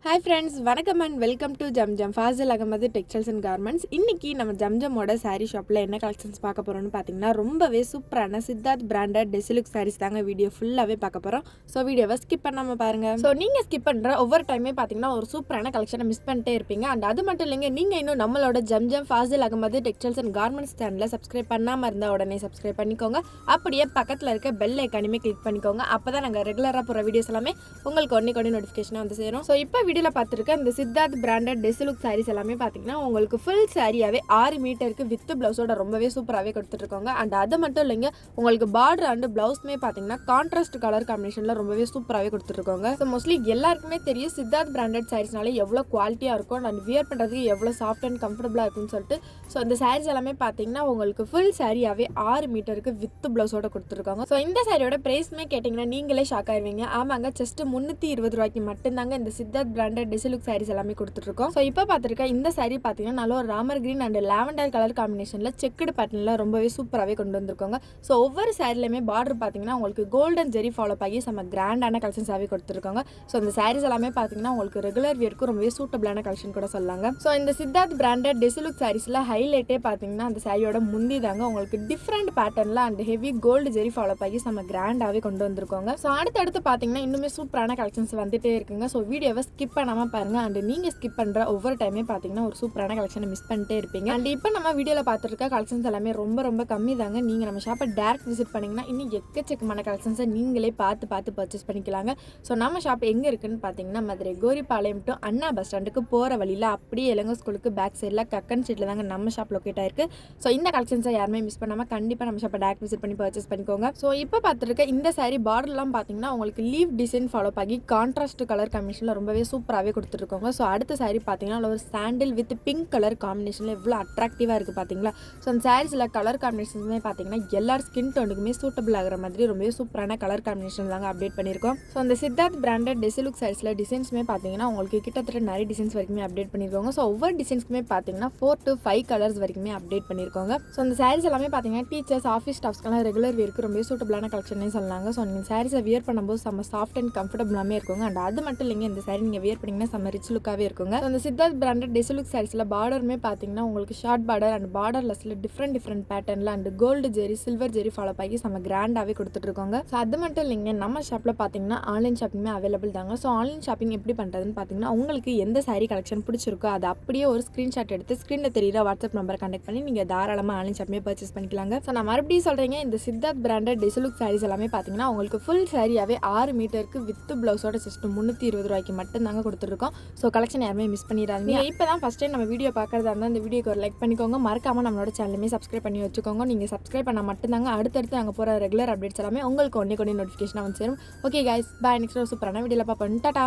Hi friends, welcome and welcome to Zamzam. Fazil, Ahamed, Textiles and Garments. இன்னைக்கு நம்ம ஜம்ஜமோட Saree Shopல என்ன collections பார்க்க போறோம்னு பாத்தீங்கன்னா ரொம்பவே சூப்பரான சித்தார்த் பிராண்டட் டெசிலுக் sarees தாங்க வீடியோ ஃபுல்லாவே பார்க்க போறோம். சோ வீடியோவை ஸ்கிப் பண்ணாம பாருங்க. சோ நீங்க ஸ்கிப் பண்ற ஒவ்வொரு டைமே பாத்தீங்கன்னா ஒரு சூப்பரான கலெக்ஷனை மிஸ் பண்ணிட்டே இருப்பீங்க. அண்ட் அது மட்டும் இல்லைங்க, நீங்க இன்னும் நம்மளோட Zamzam Fazil Ahamed Textiles and Garments சேனலை சப்ஸ்கிரைப் பண்ணாம இருந்தா உடனே சப்ஸ்கிரைப் பண்ணிக்கோங்க. அப்படியே பக்கத்துல இருக்க பெல் ஐகானையுமே கிளிக் பண்ணிக்கோங்க. அப்பதான் நாங்க ரெகுலரா போற வீடியோஸ் எல்லாமே உங்களுக்கு உடனே நோட்டிஃபிகேஷன் வந்து சேரும். சோ இப்போ வீடியோல பார்த்துருக்க இந்த சித்தார்த் பிராண்டட் டெசிலுக் சாரீஸ் எல்லாமே பார்த்தீங்கன்னா உங்களுக்கு ஃபுல் சாரியாவே 6 மீட்டருக்கு வித் பிளவுஸோட ரொம்பவே சூப்பராகவே கொடுத்துருக்காங்க. அண்ட் அது மட்டும் இல்லைங்க, உங்களுக்கு பார்டர் அண்ட் பிளவுஸ்மே பார்த்தீங்கன்னா கான்ட்ராஸ்ட் கலர் காம்பினேஷனில் ரொம்பவே சூப்பராகவே கொடுத்துருக்காங்க. ஸோ மோஸ்ட்லி எல்லாருக்குமே தெரியும் சித்தார்த் பிராண்டட் சாரீஸ்னாலே எவ்வளோ குவாலிட்டியாக இருக்கும் அண்ட் வியர் பண்ணுறதுக்கு எவ்வளோ சாஃப்ட் அண்ட் கம்ஃபர்டபுளாக இருக்கும்னு சொல்லிட்டு. ஸோ இந்த சாரீஸ் எல்லாமே பார்த்தீங்கன்னா உங்களுக்கு ஃபுல் சாரியாவே 6 மீட்டருக்கு வித் பிளவுஸோட கொடுத்துருக்காங்க. ஸோ இந்த சாரியோட ப்ரைஸ்மே கேட்டிங்கன்னா நீங்களே ஷாக் ஆயிருவீங்க. ஆமாங்க, ஜஸ்ட் 320 ரூபாய்க்கு மட்டும்தாங்க இந்த சித்தார்த் பிராண்டட் டெசிலுக் சாரீஸ் எல்லாமே கொடுத்துருக்கோம். ஸோ இப்போ பார்த்துருக்க இந்த சாரீ பார்த்தீங்கன்னா நல்ல ஒரு Ramar green and lavender colour காம்பினேஷனில் செக்குடு பேட்டர்னில் ரொம்பவே சூப்பராகவே கொண்டு வந்திருக்காங்க. ஸோ ஒவ்வொரு சாரிலையுமே பார்டர் பார்த்தீங்கன்னா உங்களுக்கு கோல்டன் ஜெரி ஃபாலோ ஆகி செம்ம கிராண்டான கலெக்ஷன்ஸாகவே கொடுத்துருக்காங்க. ஸோ இந்த சாரீஸ் எல்லாமே பார்த்தீங்கன்னா உங்களுக்கு ரெகுலர் வியர்க்கும் ரொம்பவே சூட்டபிளான கலெக்ஷன் கூட சொல்லாங்க. ஸோ இந்த சித்தார்த் பிராண்டட் டெசிலுக் சாரீஸில் ஹைலைட்டே பார்த்தீங்கன்னா அந்த சாரியோட முந்தி தாங்க உங்களுக்கு டிஃப்ரெண்ட் பேட்டர்னில் and heavy gold zari follow ஆகி செம்ம கிராண்டாகவே கொண்டு வந்திருக்காங்க. ஸோ அடுத்தடுத்து பார்த்தீங்கன்னா இன்னுமே சூப்பரான கலெக்ஷன்ஸ் வந்துட்டே இருக்குங்க. ஸோ வீடியோவை ஸ்கிப் பண்ணாமல் பாருங்க. அண்ட் நீங்க ஸ்கிப் பண்ற ஒவ்வொரு டைமே பாத்தீங்கன்னா ஒரு சூப்பரான கலெக்ஷனை மிஸ் பண்ணிட்டே இருப்பீங்க. அண்ட் இப்போ நம்ம வீடியோல பார்த்துருக்க கலெக்ஷன்ஸ் எல்லாமே ரொம்ப கம்மி தாங்க. நீங்க நம்ம ஷாப்பை டேரக்ட் விசிட் பண்ணீங்கன்னா இன்னும் எக்கச்சக்கமான கலெக்ஷன்ஸை நீங்களே பார்த்து பர்ச்சேஸ் பண்ணிக்கலாங்க. ஸோ நம்ம ஷாப் எங்க இருக்குன்னு பாத்தீங்கன்னா Madurai Goripalayam to Anna bus ஸ்டாண்டுக்கு போற வழியில அப்படியே இளங்கோ ஸ்கூலுக்கு பேக் சைட்ல கக்கன் ஸ்ட்ரீட்ல தாங்க நம்ம ஷாப் லொக்கேட் ஆயிருக்கு. ஸோ இந்த கலெக்ஷன்ஸை யாருமே மிஸ் பண்ணாம கண்டிப்பா நம்ம ஷாப்பை டேரக்ட் விசிட் பண்ணி பர்ச்சேஸ் பண்ணிக்கோங்க. ஸோ இப்போ பார்த்துருக்க இந்த சாரி பார்டர்லாம் பாத்தீங்கன்னா உங்களுக்கு லீவ் டிசைன் ஃபாலோ ஆகி கான்ட்ராஸ்ட் கலர் காம்பினேஷன்ல ரொம்பவே சூப்பராகவே கொடுத்துருக்கோங்க. ஸோ அடுத்த சாரி பார்த்தீங்கன்னா ஒரு சாண்டில் வித் பிங்க் கலர் காம்பினேஷனில் எவ்வளோ அட்ராக்டிவாக இருக்குது பார்த்தீங்களா. ஸோ அந்த சாரீஸில் கலர் காம்பினேஷன்ஸுமே பார்த்தீங்கன்னா எல்லார் ஸ்கின் டோனுக்குமே சூட்டபிள் ஆகிற மாதிரி ரொம்பவே சூப்பரான கலர் காம்பினேஷன் தாங்க அப்டேட் பண்ணியிருக்கோம். ஸோ அந்த சித்தார்த் பிராண்டட் டெசிலுக் சாரீஸில் டிசைன்ஸுமே பார்த்தீங்கன்னா உங்களுக்கு கிட்டத்தட்ட நிறைய டிசைன்ஸ் வரைக்குமே அப்டேட் பண்ணியிருக்காங்க. ஸோ ஒவ்வொரு டிசைன்ஸ்க்குமே பார்த்தீங்கன்னா 4 to 5 கலர்ஸ் வரைக்குமே அப்டேட் பண்ணியிருக்காங்க. ஸோ அந்த சாரீஸ் எல்லாமே பார்த்தீங்கன்னா டீச்சர்ஸ் ஆஃபீஸ் ஸ்டாஃப்ஸ்க்கெல்லாம் ரெகுலர் வியருக்கு ரொம்பவே சூட்டபிளான கலெக்ஷனே சொல்லாங்க. ஸோ நீங்கள் சாரீஸை வியர் பண்ணும்போது செம்ம சாஃப்ட் அண்ட் கம்ஃபர்டபுளாமே இருக்குங்க. அண்ட் அது மட்டும் இல்லைங்க, இந்த சாரீ நீங்கள் வியர் பண்ணிங்கன்னா செம்ம ரிச் லுக்காகவே இருக்குங்க. அந்த சித்தார்த் பிராண்டட் டெசிலுக் சாரீஸில் பார்டருமே பார்த்தீங்கன்னா உங்களுக்கு ஷார்ட் பார்டர் அண்ட் பார்டர்லெஸில் டிஃப்ரெண்ட் பேட்டர்னில் and gold zari silver zari follow ஆகி செம்ம கிராண்டாகவே கொடுத்துட்ருக்காங்க. ஸோ அது மட்டும் இல்லைங்க, நம்ம ஷாப்பில் பார்த்தீங்கன்னா ஆன்லைன் ஷாப்பிங்குமே அவைலபிள் தாங்க. ஸோ ஆன்லைன் ஷாப்பிங் எப்படி பண்ணுறதுன்னு பார்த்தீங்கன்னா உங்களுக்கு எந்த சாரீ கலெக்ஷன் பிடிச்சிருக்கோ அதை அப்படியே ஒரு ஸ்க்ரீன்ஷாட் எடுத்து ஸ்க்ரீனில் தெரியுற வாட்ஸ்அப் நம்பரை கனெக்ட் பண்ணி நீங்கள் தாராளமாக ஆன்லைன் ஷாப்பிங்கே பர்ச்சேஸ் பண்ணிக்கலாங்க. ஸோ நான் மறுபடியும் சொல்கிறீங்க, இந்த சித்தார்த் பிராண்டட் டெசிலுக் சாரீஸ் எல்லாமே பார்த்தீங்கன்னா உங்களுக்கு ஃபுல் சாரியாகவே 6 மீட்டருக்கு வித் பிளவுஸோட ஜஸ்ட் 320 ரூபாய்க்கு மட்டும் தாங்க கொடுத்துருக்கோம். ஸோ கலெக்ஷன் யாருமே மிஸ் பண்ணிடாதீங்க. இப்போ தான் ஃபஸ்ட் டைம் நம்ம வீடியோ பார்க்குறதா இருந்தால் இந்த வீடியோக்கு ஒரு லைக் பண்ணிக்கோங்க. மறக்காமல் நம்மளோட சேனலுமே சப்ஸ்கிரைப் பண்ணி வச்சுக்கோங்க. நீங்கள் சப்ஸ்கிரைப் பண்ணால் மட்டும்தாங்க அடுத்தடுத்து நாங்கள் போகிற ரெகுலர் அப்டேட்ஸ் எல்லாமே உங்களுக்கு ஒன்றே நோட்டிஃபிகேஷனாக வந்து சேரும். ஓகே கைஸ், பாய். நெக்ஸ்ட் ஒரு சூப்பரான வீடியோவில் பார்ப்போம். டாடா.